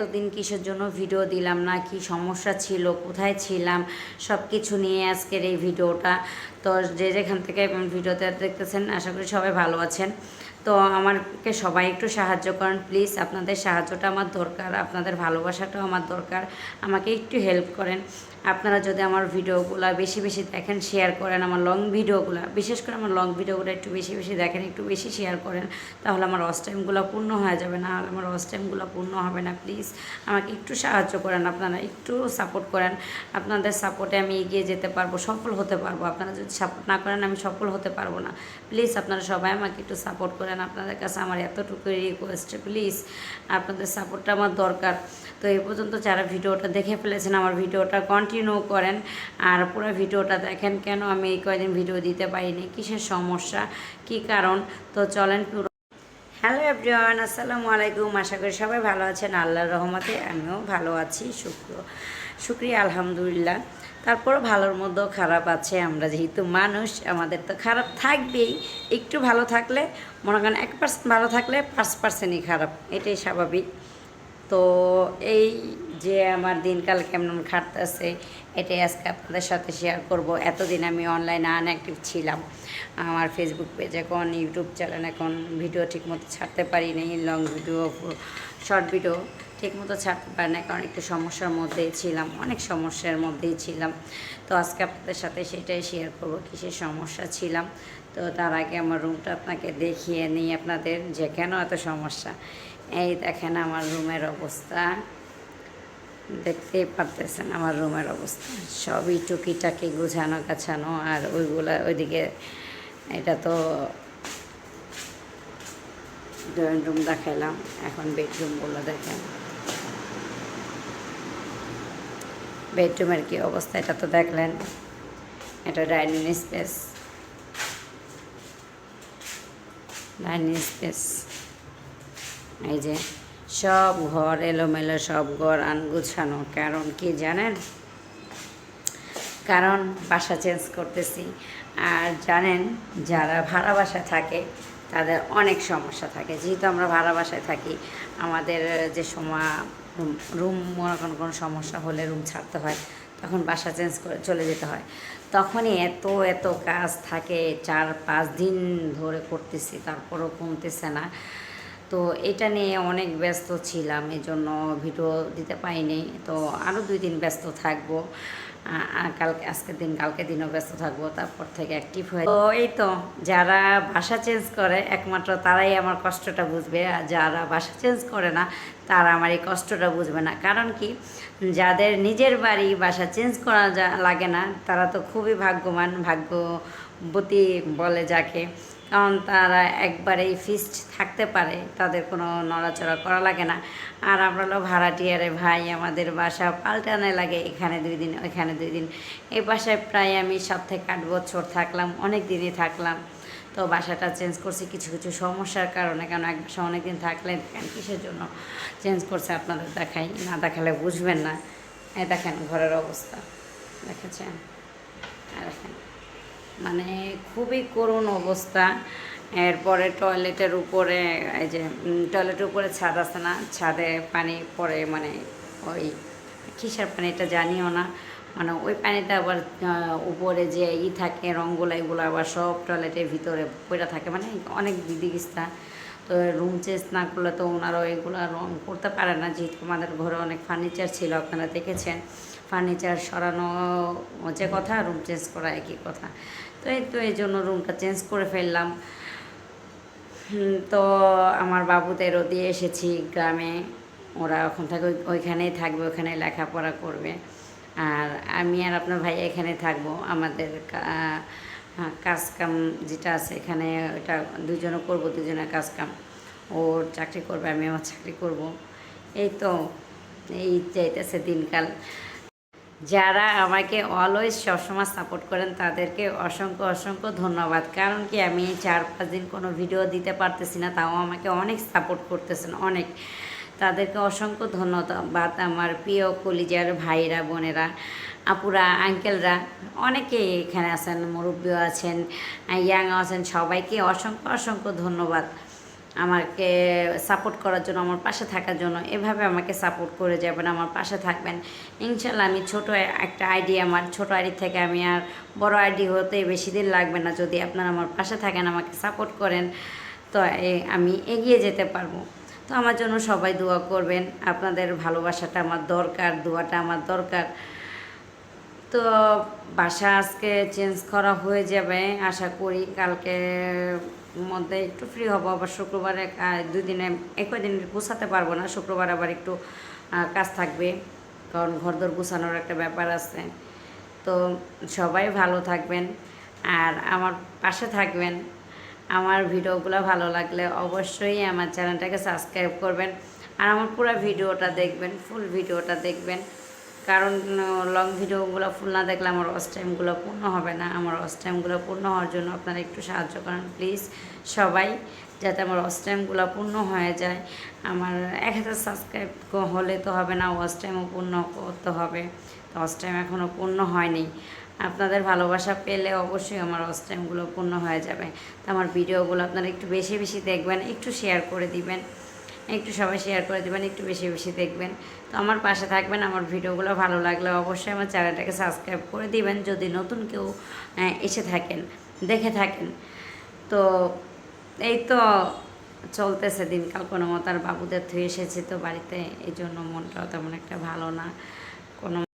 এতদিন কিসের জন্য ভিডিও দিলাম না, কি সমস্যা ছিল, কোথায় ছিলাম, সব কিছু নিয়ে আজকের এই ভিডিওটা। তো যে যেখান থেকে ভিডিওতে দেখতেছেন আশা করি সবাই ভালো আছেন। তো আমাকে সবাই একটু সাহায্য করেন প্লিজ, আপনাদের সাহায্যটা আমার দরকার, আপনাদের ভালোবাসাটাও আমার দরকার। আমাকে একটু হেল্প করেন। আপনারা যদি আমার ভিডিওগুলো বেশি বেশি দেখেন, শেয়ার করেন, আমার লং ভিডিওগুলো, বিশেষ করে আমার লং ভিডিওগুলো একটু বেশি বেশি দেখেন, একটু বেশি শেয়ার করেন, তাহলে আমার ওয়াচ টাইমগুলো পূর্ণ হয়ে যাবে। না হলে আমার ওয়াচ টাইমগুলো পূর্ণ হবে না। প্লিজ আমাকে একটু সাহায্য করেন, আপনারা একটু সাপোর্ট করেন। আপনাদের সাপোর্টে আমি এগিয়ে যেতে পারবো, সফল হতে পারবো। আপনারা যদি সাপোর্ট না করেন আমি সফল হতে পারবো না। প্লিজ আপনারা সবাই আমাকে একটু সাপোর্ট করেন। আপনাদের কাছে আমার এতটুকুই রিকোয়েস্ট, প্লিজ আপনাদের সাপোর্টটা আমার দরকার। তো এই পর্যন্ত যারা ভিডিওটা দেখে ফেলেছেন আমার ভিডিওটা কন্টিনিউ করেন, আর পুরো ভিডিওটা দেখেন। কেন আমি এই কয়দিন ভিডিও দিতে পারিনি, কিসের সমস্যা, কি কারণ, তো চলেন পুরো। হ্যালো এভরিওয়ান, আসসালামু আলাইকুম। আশা করি সবাই ভালো আছেন, আল্লাহর রহমতে আমিও ভালো আছি। শুক্রিয়া আলহামদুলিল্লাহ। তারপরও ভালোর মধ্যেও খারাপ আছে। আমরা যেহেতু মানুষ, আমাদের তো খারাপ থাকবেই। একটু ভালো থাকলে, মনে করেন 1% ভালো থাকলে 5%ই খারাপ, এটাই স্বাভাবিক। তো এই যে আমার দিনকাল কেমন কাটতেছে এটাই আজকে আপনাদের সাথে শেয়ার করব। এতদিন আমি অনলাইনে আনঅ্যাক্টিভ ছিলাম। আমার ফেসবুক পেজ এখন, ইউটিউব চ্যানেল এখন ভিডিও ঠিকমতো ছাড়তে পারিনি। লং ভিডিও, শর্ট ভিডিও ঠিকমতো ছাড়তে পারি না, কারণ একটু সমস্যার মধ্যেই ছিলাম, অনেক সমস্যার মধ্যেই ছিলাম। তো আজকে আপনাদের সাথে সেটাই শেয়ার করব, কিসের সমস্যা ছিলাম। তো তার আগে আমার রুমটা আপনাকে দেখিয়ে নিই আপনাদের, যে কেন এত সমস্যা। এই দেখেন আমার রুমের অবস্থা, দেখতেই পারতেছেন আমার রুমের অবস্থা। সবই টুকিটাকি গুছানো গাছানো, আর ওইগুলা ওইদিকে। এটা তো ড্রয়িং রুম দেখাইলাম, এখন বেডরুমগুলো দেখেন। বেডরুমের কি অবস্থা এটা তো দেখলেন। এটা ডাইনিং স্পেস, এই যে সব ঘর এলোমেলো, সব ঘর আনগুছানো। কারণ কি জানেন? কারণ বাসা চেঞ্জ করতেছি। আর জানেন, যারা ভাড়া বাসায় থাকে তাদের অনেক সমস্যা থাকে। যেহেতু আমরা ভাড়া বাসায় থাকি, আমাদের যে সময় রুম মনে করেন কোনো সমস্যা হলে রুম ছাড়তে হয়, তখন বাসা চেঞ্জ করে চলে যেতে হয়। তখনই এত এত কাজ থাকে, 4-5 দিন ধরে করতেছি, তারপরও কমতেছে না। তো এটা নিয়ে অনেক ব্যস্ত ছিলাম, এই জন্য ভিডিও দিতে পারিনি। তো আরও 2 দিন ব্যস্ত থাকবো। কালকে দিনও ব্যস্ত থাকবো, তারপর থেকে অ্যাক্টিভ হয়ে। তো এই তো, যারা বাসা চেঞ্জ করে একমাত্র তারাই আমার কষ্টটা বুঝবে, আর যারা বাসা চেঞ্জ করে না তারা আমার এই কষ্টটা বুঝবে না। কারণ কি, যাদের নিজের বাড়ি বাসা চেঞ্জ করা লাগে না তারা তো খুবই ভাগ্যবান, ভাগ্যবতী বলে যাকে। কারণ তারা একবারেই ফিক্সড থাকতে পারে, তাদের কোনো নড়াচড়া করা লাগে না। আর আমরা হলো ভাড়াটিয়ারে ভাই, আমাদের বাসা পাল্টানো লাগে, এখানে 2 দিন ওইখানে 2 দিন। এই বাসায় প্রায় আমি 7 থেকে 8 বছর থাকলাম, অনেক দিনই থাকলাম। তো বাসাটা চেঞ্জ করছি কিছু কিছু সমস্যার কারণে। কেন এক বাসা অনেক দিন থাকলে কেন কিসের জন্য চেঞ্জ করছে আপনাদের দেখাই, না দেখালে বুঝবেন না। এই দেখেন ঘরের অবস্থা, দেখেছেন? আর দেখেন, মানে খুবই করুণ অবস্থা। এরপরে টয়লেটের উপরে, এই যে টয়লেটের উপরে ছাদ আছে না, ছাদে পানি পড়ে, মানে ওই কিসের পানি এটা জানিও না, মানে ওই পানিটা আবার উপরে যে থাকে রঙগুলো, এগুলো আবার সব টয়লেটের ভিতরে পড়ে থাকে, মানে অনেক বিধিকিস্তা। তো রুম চেঞ্জ না করলে তো ওনারাও এগুলো রং করতে পারে না, যেহেতু আমাদের ঘরে অনেক ফার্নিচার ছিল, আপনারা দেখেছেন। ফার্নিচার সরানো যে কথা, রুম চেঞ্জ করা একই কথা। তো এই জন্য রুমটা চেঞ্জ করে ফেললাম। তো আমার বাবুদেরও দিয়ে এসেছি গ্রামে, ওরা ওখান থেকে ওইখানেই থাকবে, ওইখানে লেখাপড়া করবে। আর আমি আর আপনার ভাই এখানে থাকবো। আমাদের কাজ কাম যেটা আছে এখানে, ওইটা দুজনে করবো, দুজনের কাজ কাম। ওর চাকরি করবে, আমি আমার চাকরি করব। এই তো, এই চাইতেছে দিনকাল। যারা আমাকে অলওয়েজ সবসময় সাপোর্ট করেন তাদেরকে অসংখ্য অসংখ্য ধন্যবাদ। কারণ কি, আমি 4-5 দিন কোনো ভিডিও দিতে পারতেছি না, তাও আমাকে অনেক সাপোর্ট করতেছেন, অনেক। তাদেরকে অসংখ্য ধন্যবাদ। আমার প্রিয় কলিজার ভাইরা, বোনেরা, আপুরা, আঙ্কেলরা, অনেকেই এখানে আছেন, মুরব্বীও আছেন, ইয়াং আছেন, সবাইকে অসংখ্য অসংখ্য ধন্যবাদ। আমাকে সাপোর্ট করার জন্য, আমার পাশে থাকার জন্য। এভাবে আমাকে সাপোর্ট করে যাবেন, আমার পাশে থাকবেন। ইনশাল্লাহ আমি ছোট একটা আইডি, আমার ছোট আইডি থেকে আমি আর বড় আইডি হতে বেশি দিন লাগবে না। যদি আপনারা আমার পাশে থাকেন, আমাকে সাপোর্ট করেন, তো আমি এগিয়ে যেতে পারবো। তো আমার জন্য সবাই দোয়া করবেন। আপনাদের ভালোবাসাটা আমার দরকার, দোয়াটা আমার দরকার। তো বাসা আজকে চেঞ্জ করা হয়ে যাবে আশা করি। কালকে মধ্যে একটু ফ্রি হবো, আবার শুক্রবারে 2 দিনে একই দিন গুছাতে পারবো না। শুক্রবার আবার একটু কাজ থাকবে, কারণ ঘরদোর গুছানোর একটা ব্যাপার আছে। তো সবাই ভালো থাকবেন আর আমার পাশে থাকবেন। আমার ভিডিওগুলো ভালো লাগলে অবশ্যই আমার চ্যানেলটাকে সাবস্ক্রাইব করবেন আর আমার পুরো ভিডিওটা দেখবেন, ফুল ভিডিওটা দেখবেন। কারণ লং ভিডিওগুলো ফুল না দেখলে আমার ওয়াচ টাইমগুলো পূর্ণ হবে না। আমার ওয়াচ টাইমগুলো পূর্ণ হওয়ার জন্য আপনারা একটু সাহায্য করেন প্লিজ সবাই, যাতে আমার ওয়াচ টাইমগুলো পূর্ণ হয়ে যায়। আমার 1000 সাবস্ক্রাইব হলে তো হবে না, ওয়াচ টাইমও পূর্ণ করতে হবে। তো ওয়াচ টাইম এখনও পূর্ণ হয়নি। আপনাদের ভালোবাসা পেলে অবশ্যই আমার ওয়াচ টাইমগুলো পূর্ণ হয়ে যাবে। তো আমার ভিডিওগুলো আপনারা একটু বেশি বেশি দেখবেন, একটু শেয়ার করে দিবেন, একটু সবাই শেয়ার করে দেবেন, একটু বেশি বেশি দেখবেন। তো আমার পাশে থাকবেন। আমার ভিডিওগুলো ভালো লাগলে অবশ্যই আমার চ্যানেলটাকে সাবস্ক্রাইব করে দিবেন, যদি নতুন কেউ এসে থাকেন, দেখে থাকেন। তো এই তো চলতেছে দিনকাল কোনো মতো। আর বাবুদের থুয়ে এসেছি তো বাড়িতে, এই জন্য মনটাও তেমন একটা ভালো না। কোনো